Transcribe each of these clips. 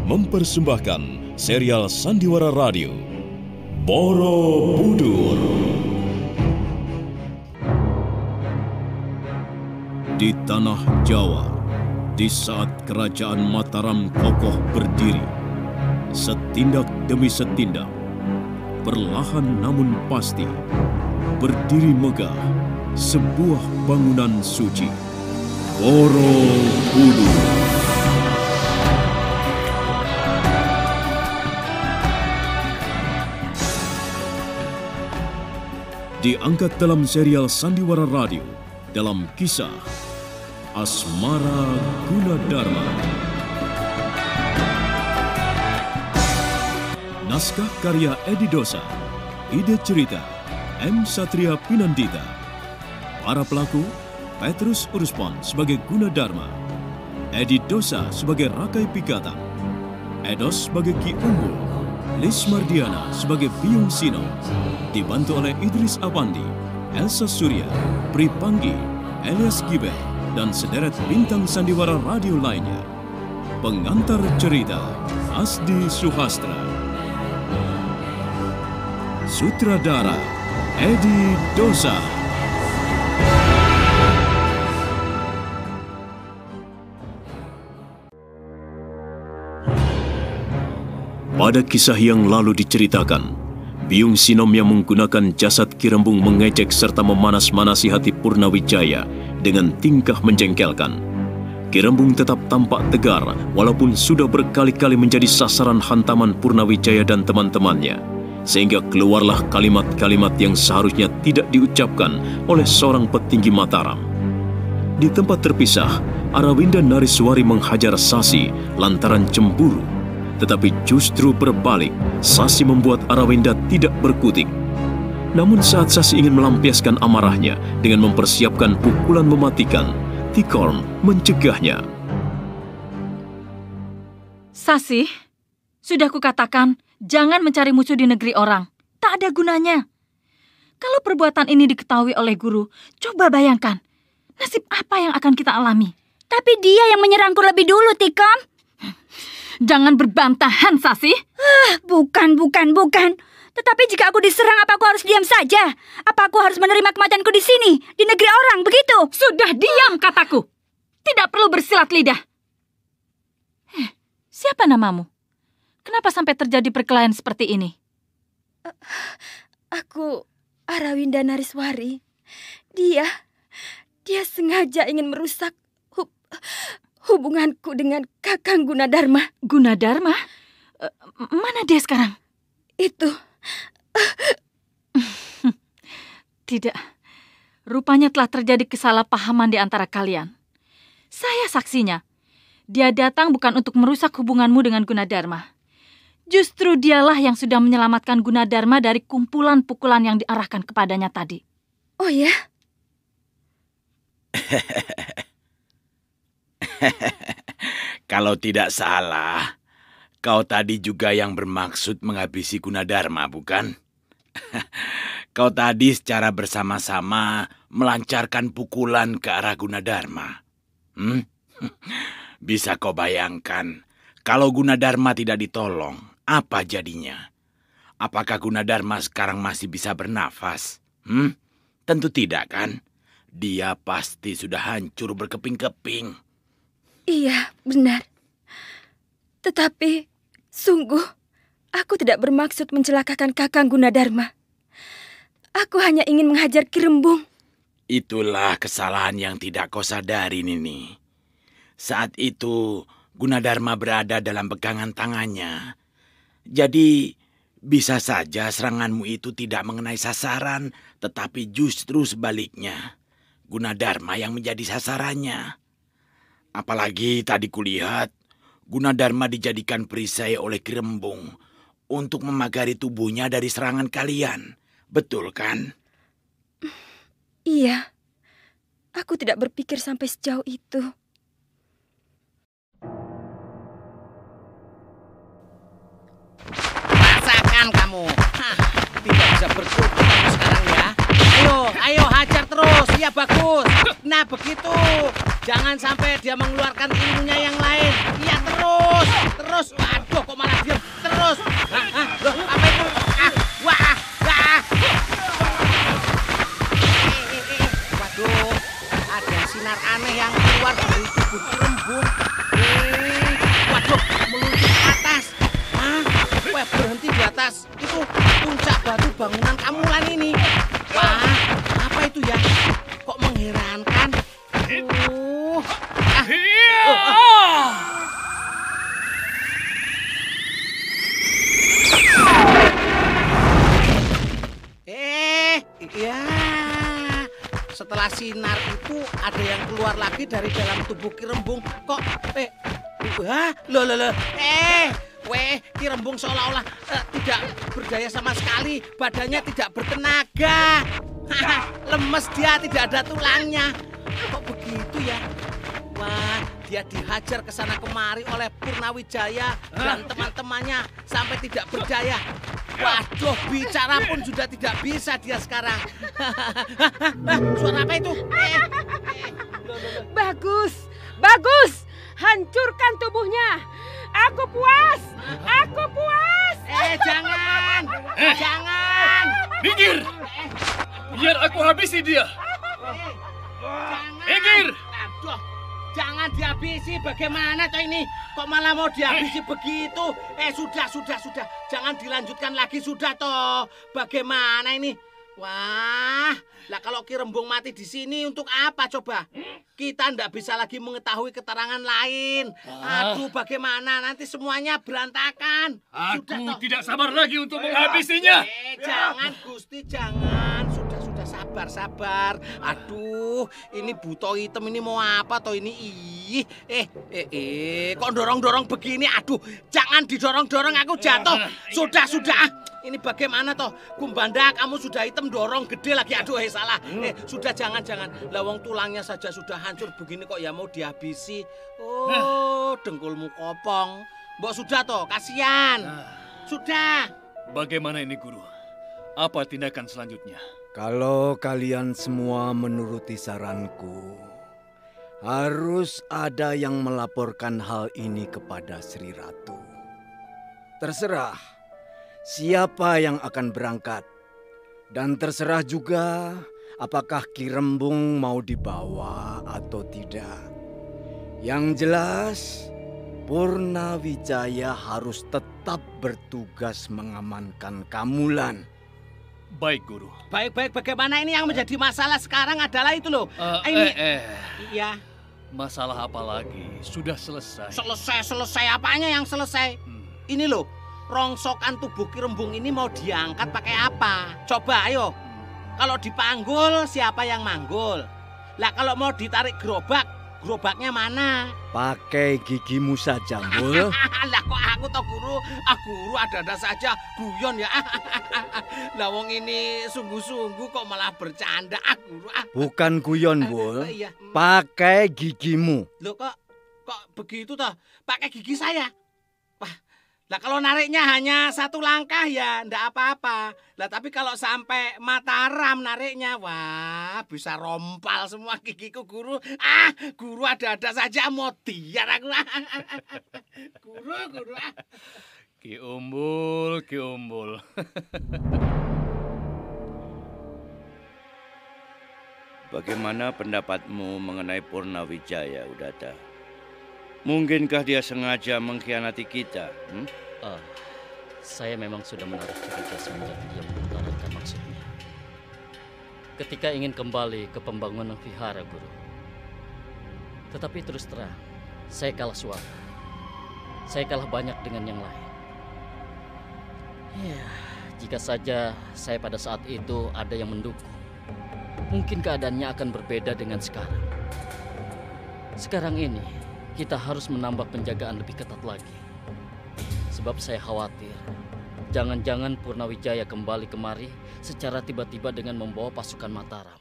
mempersembahkan serial Sandiwara Radio Borobudur. Di tanah Jawa, di saat kerajaan Mataram kokoh berdiri, setindak demi setindak, perlahan namun pasti, berdiri megah sebuah bangunan suci, Borobudur. Diangkat dalam serial Sandiwara Radio dalam kisah Asmara Gunadarma. Naskah karya Edi Dosa, ide cerita M. Satria Pinandita. Para pelaku, Petrus Urspon sebagai Gunadarma, Edi Dosa sebagai Rakai Pikatan, Edos sebagai Ki Unggul, Lis Mardiana sebagai Biung Sino, dibantu oleh Idris Apandi, Elsa Surya, Pri Panggi, Elias Giber, dan sederet bintang sandiwara radio lainnya. Pengantar cerita, Asdi Suhastra. Sutradara, Edi Dosa. Pada kisah yang lalu diceritakan, Biung Sinom yang menggunakan jasad Ki Rembung mengejek serta memanas-manasi hati Purnawijaya dengan tingkah menjengkelkan. Ki Rembung tetap tampak tegar walaupun sudah berkali-kali menjadi sasaran hantaman Purnawijaya dan teman-temannya, sehingga keluarlah kalimat-kalimat yang seharusnya tidak diucapkan oleh seorang petinggi Mataram. Di tempat terpisah, Arawinda Nariswari menghajar Sasi lantaran cemburu. Tetapi justru berbalik, Sasi membuat Arawinda tidak berkutik. Namun saat Sasi ingin melampiaskan amarahnya dengan mempersiapkan pukulan mematikan, Tikorn mencegahnya. Sasi, sudah kukatakan, jangan mencari musuh di negeri orang. Tak ada gunanya. Kalau perbuatan ini diketahui oleh guru, coba bayangkan, nasib apa yang akan kita alami. Tapi dia yang menyerangku lebih dulu, Tikom. Jangan berbantahan, Sasi. Bukan. Tetapi jika aku diserang, apa aku harus diam saja? Apa aku harus menerima kematianku di sini, di negeri orang, begitu? Sudah diam, kataku. Tidak perlu bersilat lidah. Siapa namamu? Kenapa sampai terjadi perkelahian seperti ini? Aku Arawinda Nariswari. Dia sengaja ingin merusak hubunganku dengan Kakang Gunadarma. Gunadarma? Mana dia sekarang? Itu. Tidak. Rupanya telah terjadi kesalahpahaman di antara kalian. Saya saksinya. Dia datang bukan untuk merusak hubunganmu dengan Gunadarma. Justru dialah yang sudah menyelamatkan Gunadarma dari kumpulan pukulan yang diarahkan kepadanya tadi. Oh ya? Kalau tidak salah, kau tadi juga yang bermaksud menghabisi Gunadarma, bukan? Kau tadi secara bersama-sama melancarkan pukulan ke arah Gunadarma. Bisa kau bayangkan, kalau Gunadarma tidak ditolong, apa jadinya? Apakah Gunadarma sekarang masih bisa bernafas? Tentu tidak, kan? Dia pasti sudah hancur berkeping-keping. Iya, benar. Tetapi, sungguh, aku tidak bermaksud mencelakakan Kakang Gunadarma. Aku hanya ingin menghajar Ki Rembung. Itulah kesalahan yang tidak kau sadari, Nini. Saat itu, Gunadarma berada dalam pegangan tangannya. Jadi, bisa saja seranganmu itu tidak mengenai sasaran, tetapi justru sebaliknya. Gunadarma yang menjadi sasarannya. Apalagi tadi kulihat, Gunadarma dijadikan perisai oleh Ki Rembung untuk memagari tubuhnya dari serangan kalian. Betul kan? Iya, aku tidak berpikir sampai sejauh itu. Rasakan kamu. Tidak bisa berkutik kamu sekarang ya. Ayo hajar terus. Ya bagus. Nah begitu. Jangan sampai dia mengeluarkan ilmunya yang lain. Iya terus. Waduh. bangunan Kamulan ini. Wah, apa itu ya? Kok mengherankan? Ya. Setelah sinar itu ada yang keluar lagi dari dalam tubuh Ki Rembung. Kok loh. Ki Rembung seolah-olah tidak berdaya sama sekali. Badannya tidak bertenaga. Lemes dia, tidak ada tulangnya. Kok begitu ya? Wah, dia dihajar ke sana kemari oleh Purnawijaya dan teman-temannya sampai tidak berdaya. Waduh, bicara pun sudah tidak bisa dia sekarang. Suara apa itu? Bagus. Hancurkan tubuhnya. Aku puas. Jangan. Minggir. Biar aku habisi dia. Minggir. Aduh, jangan dihabisi. Bagaimana toh ini? Kok malah mau dihabisi begitu? Sudah. Jangan dilanjutkan lagi, sudah toh. Bagaimana ini? Wah, lah kalau Ki Rembung mati di sini untuk apa coba? Kita ndak bisa lagi mengetahui keterangan lain. Aduh, bagaimana? Nanti semuanya berantakan. Aku tidak sabar lagi untuk menghabisinya. Jangan Gusti, jangan. Sudah sabar. Aduh, ini buto hitam ini mau apa toh ini? Kok dorong-dorong begini? Aduh, jangan didorong-dorong, aku jatuh. Sudah. Ini bagaimana toh? Kumbanda, kamu sudah hitam dorong gede lagi. Aduh, salah. Sudah jangan. Lawang tulangnya saja sudah hancur begini kok ya mau dihabisi. Oh, dengkulmu kopong. Mbok sudah toh, kasihan. Sudah. Bagaimana ini, Guru? Apa tindakan selanjutnya? Kalau kalian semua menuruti saranku, harus ada yang melaporkan hal ini kepada Sri Ratu. Terserah siapa yang akan berangkat. Dan terserah juga apakah Ki Rembung mau dibawa atau tidak. Yang jelas, Purnawijaya harus tetap bertugas mengamankan Kamulan. Baik, Guru. Baik. Bagaimana ini yang menjadi masalah sekarang adalah itu loh. Iya. Masalah apa lagi? Sudah selesai. Selesai apanya yang selesai? Ini loh, rongsokan tubuh Ki Rembung ini mau diangkat pakai apa? Coba ayo. Kalau dipanggul siapa yang manggul? Lah kalau mau ditarik gerobaknya mana? Pakai gigimu saja, Mbul. Lah kok aku toh Guru? Guru ada-ada saja guyon ya. Lah wong ini sungguh-sungguh kok malah bercanda Guru. Bukan guyon, Mbul. Iya. Pakai gigimu. Loh kok begitu toh? Pakai gigi saya. Wah, lah kalau nariknya hanya satu langkah ya ndak apa-apa. Lah tapi kalau sampai Mataram nariknya, wah bisa rompal semua gigiku Guru. Guru ada-ada saja mau diar aku. Guru. Ki Umbul. Bagaimana pendapatmu mengenai Purnawijaya, Udata? Mungkinkah dia sengaja mengkhianati kita? Saya memang sudah menaruh curiga semenjak dia mengutarakan maksudnya. Ketika ingin kembali ke pembangunan vihara, Guru. Tetapi terus terang, saya kalah suara. Saya kalah banyak dengan yang lain. Ya, jika saja saya pada saat itu ada yang mendukung, mungkin keadaannya akan berbeda dengan sekarang. Sekarang ini, kita harus menambah penjagaan lebih ketat lagi. Sebab saya khawatir, jangan-jangan Purnawijaya kembali kemari secara tiba-tiba dengan membawa pasukan Mataram.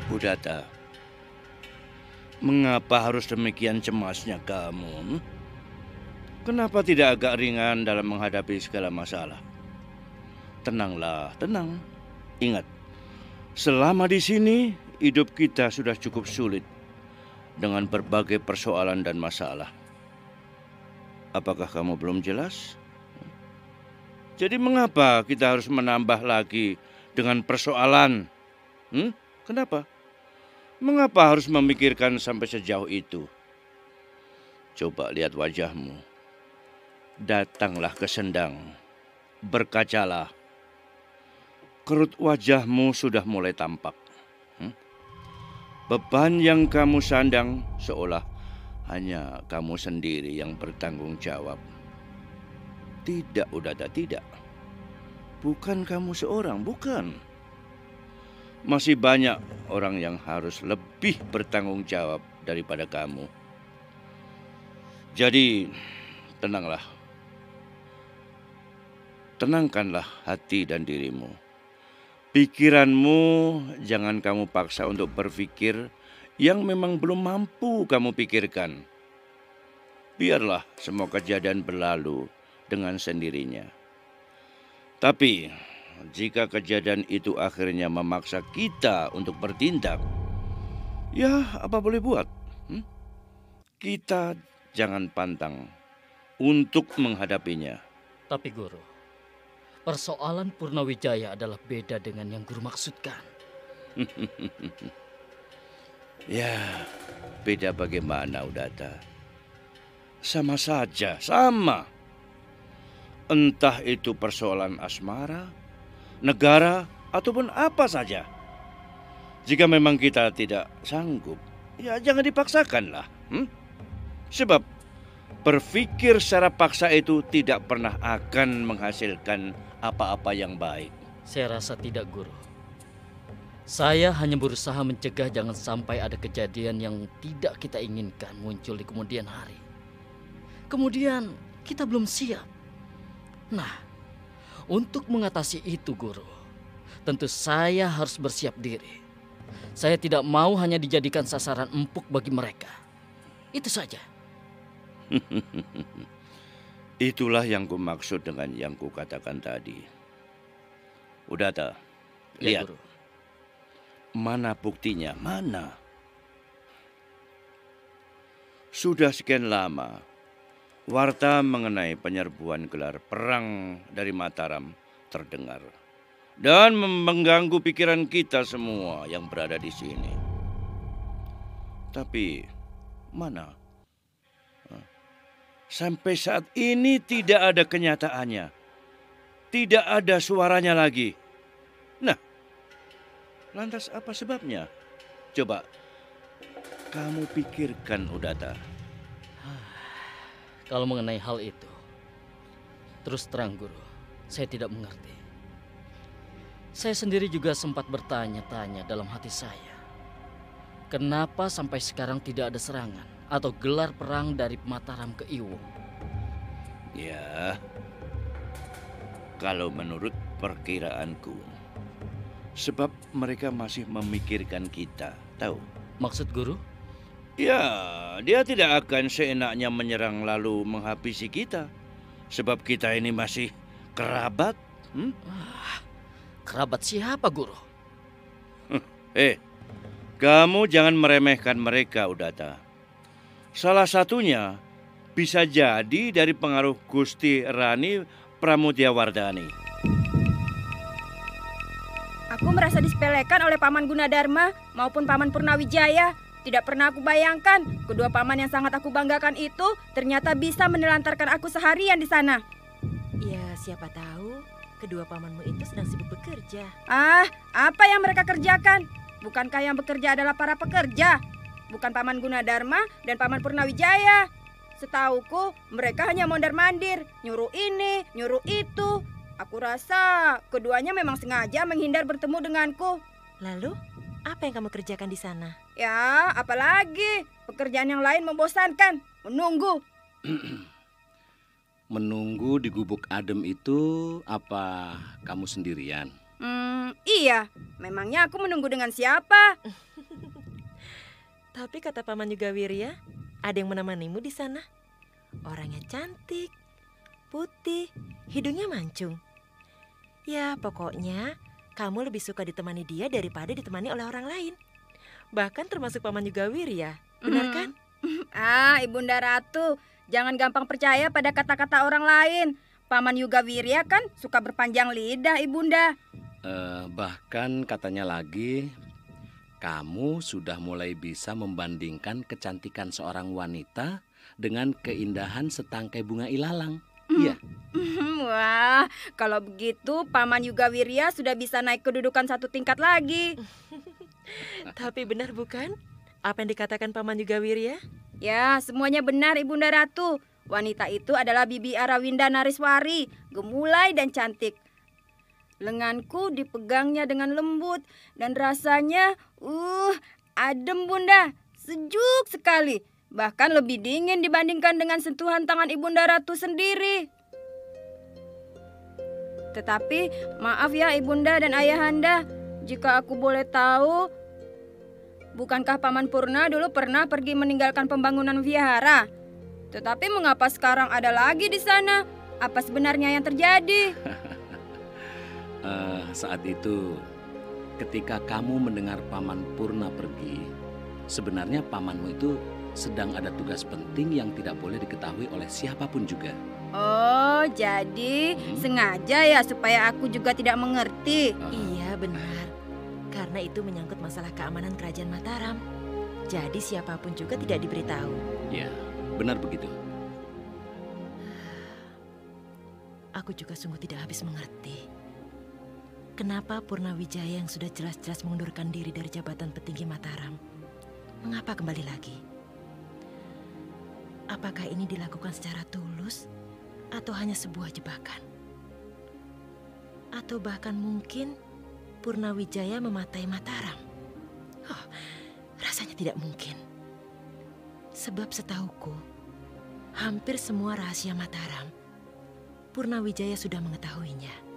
Udata, mengapa harus demikian cemasnya kamu? Kenapa tidak agak ringan dalam menghadapi segala masalah? Tenanglah, tenang. Ingat, selama di sini hidup kita sudah cukup sulit dengan berbagai persoalan dan masalah. Apakah kamu belum jelas? Jadi mengapa kita harus menambah lagi dengan persoalan? Kenapa? Mengapa harus memikirkan sampai sejauh itu? Coba lihat wajahmu. Datanglah ke Sendang, berkacalah. Kerut wajahmu sudah mulai tampak. Beban yang kamu sandang seolah hanya kamu sendiri yang bertanggung jawab. Tidak, Udata, tidak. Bukan kamu seorang, bukan. Masih banyak orang yang harus lebih bertanggung jawab daripada kamu. Jadi, tenanglah. Tenangkanlah hati dan dirimu. Pikiranmu jangan kamu paksa untuk berpikir yang memang belum mampu kamu pikirkan. Biarlah semua kejadian berlalu dengan sendirinya. Tapi jika kejadian itu akhirnya memaksa kita untuk bertindak, ya apa boleh buat? Kita jangan pantang untuk menghadapinya. Tapi Guru, persoalan Purnawijaya adalah beda dengan yang Guru maksudkan. Ya, beda bagaimana, Udata? Sama saja, sama. Entah itu persoalan asmara, negara, ataupun apa saja. Jika memang kita tidak sanggup, ya jangan dipaksakanlah. Sebab berpikir secara paksa itu tidak pernah akan menghasilkan apa-apa yang baik. Saya rasa tidak, Guru. Saya hanya berusaha mencegah jangan sampai ada kejadian yang tidak kita inginkan muncul di kemudian hari. Kemudian kita belum siap. Nah, untuk mengatasi itu, Guru, tentu saya harus bersiap diri. Saya tidak mau hanya dijadikan sasaran empuk bagi mereka. Itu saja. Itulah yang kumaksud dengan yang kukatakan tadi. Udata, lihat. Guru. Mana buktinya? Mana? Sudah sekian lama warta mengenai penyerbuan gelar perang dari Mataram terdengar dan mengganggu pikiran kita semua yang berada di sini. Tapi mana? Sampai saat ini tidak ada kenyataannya. Tidak ada suaranya lagi. Nah, lantas apa sebabnya? Coba kamu pikirkan, Udata. Kalau mengenai hal itu, terus terang Guru, saya tidak mengerti. Saya sendiri juga sempat bertanya-tanya dalam hati saya. Kenapa sampai sekarang tidak ada serangan atau gelar perang dari Mataram ke Iwung? Ya, kalau menurut perkiraanku, sebab mereka masih memikirkan kita, tahu? Maksud Guru? Ya, dia tidak akan seenaknya menyerang lalu menghabisi kita. Sebab kita ini masih kerabat. Kerabat siapa, Guru? Kamu jangan meremehkan mereka, Udata. Salah satunya bisa jadi dari pengaruh Gusti Rani Pramudiawardhani. Aku merasa disepelekan oleh Paman Gunadarma maupun Paman Purnawijaya. Tidak pernah aku bayangkan kedua paman yang sangat aku banggakan itu ternyata bisa menelantarkan aku seharian di sana. Ya, siapa tahu kedua pamanmu itu sedang sibuk bekerja. Apa yang mereka kerjakan? Bukankah yang bekerja adalah para pekerja? Bukan Paman Gunadarma dan Paman Purnawijaya. Setauku mereka hanya mondar-mandir, nyuruh ini, nyuruh itu. Aku rasa keduanya memang sengaja menghindar bertemu denganku. Lalu, apa yang kamu kerjakan di sana? Ya, apalagi pekerjaan yang lain membosankan, menunggu. Menunggu di gubuk adem itu apa kamu sendirian? Iya, memangnya aku menunggu dengan siapa? Tapi kata Paman Yugawirya, ada yang menemanimu di sana. Orangnya cantik, putih, hidungnya mancung. Ya, pokoknya kamu lebih suka ditemani dia daripada ditemani oleh orang lain. Bahkan termasuk Paman Yugawirya, benar kan? Ibunda Ratu, jangan gampang percaya pada kata-kata orang lain. Paman Yugawirya kan suka berpanjang lidah, Ibunda. Bahkan katanya lagi, kamu sudah mulai bisa membandingkan kecantikan seorang wanita dengan keindahan setangkai bunga ilalang. Iya. Wah, kalau begitu Paman Yuga Wirya sudah bisa naik kedudukan 1 tingkat lagi. Tapi benar bukan apa yang dikatakan Paman Yuga Wirya? Ya, semuanya benar Ibunda Ratu. Wanita itu adalah Bibi Arawinda Nariswari, gemulai dan cantik. Lenganku dipegangnya dengan lembut dan rasanya adem Bunda, sejuk sekali. Bahkan lebih dingin dibandingkan dengan sentuhan tangan Ibunda Ratu sendiri. Tetapi maaf ya Ibunda dan Ayahanda, jika aku boleh tahu, bukankah Paman Purna dulu pernah pergi meninggalkan pembangunan vihara? Tetapi mengapa sekarang ada lagi di sana? Apa sebenarnya yang terjadi? Saat itu, ketika kamu mendengar Paman Purna pergi, sebenarnya pamanmu itu sedang ada tugas penting yang tidak boleh diketahui oleh siapapun juga. Oh, jadi sengaja ya supaya aku juga tidak mengerti. Iya, benar. Karena itu menyangkut masalah keamanan Kerajaan Mataram. Jadi siapapun juga tidak diberitahu. Ya, benar begitu. Aku juga sungguh tidak habis mengerti. Kenapa Purnawijaya yang sudah jelas-jelas mengundurkan diri dari jabatan petinggi Mataram, mengapa kembali lagi? Apakah ini dilakukan secara tulus atau hanya sebuah jebakan? Atau bahkan mungkin Purnawijaya mematai Mataram? Oh, rasanya tidak mungkin. Sebab setauku, hampir semua rahasia Mataram, Purnawijaya sudah mengetahuinya.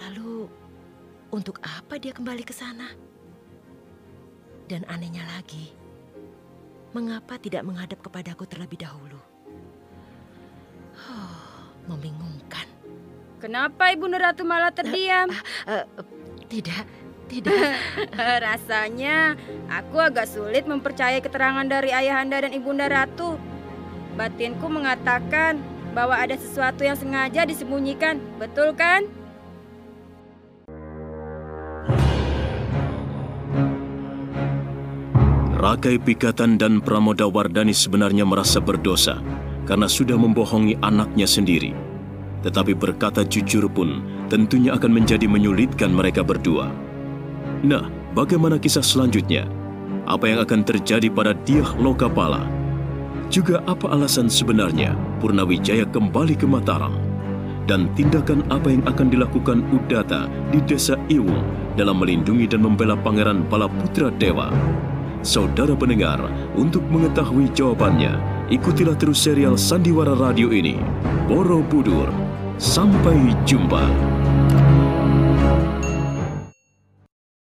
Lalu, untuk apa dia kembali ke sana? Dan anehnya lagi, mengapa tidak menghadap kepadaku terlebih dahulu? Membingungkan. Kenapa Ibunda Ratu malah terdiam? Tidak. Rasanya aku agak sulit mempercayai keterangan dari Ayahanda dan Ibunda Ratu. Batinku mengatakan bahwa ada sesuatu yang sengaja disembunyikan, betul kan? Rakai Pikatan dan Pramodawardhani sebenarnya merasa berdosa karena sudah membohongi anaknya sendiri. Tetapi berkata jujur pun tentunya akan menjadi menyulitkan mereka berdua. Nah, bagaimana kisah selanjutnya? Apa yang akan terjadi pada Dyah Lokapala? Juga apa alasan sebenarnya Purnawijaya kembali ke Mataram? Dan tindakan apa yang akan dilakukan Udata di Desa Iwung dalam melindungi dan membela Pangeran Balaputra Dewa? Saudara pendengar, untuk mengetahui jawabannya, ikutilah terus serial Sandiwara Radio ini. Borobudur. Sampai jumpa.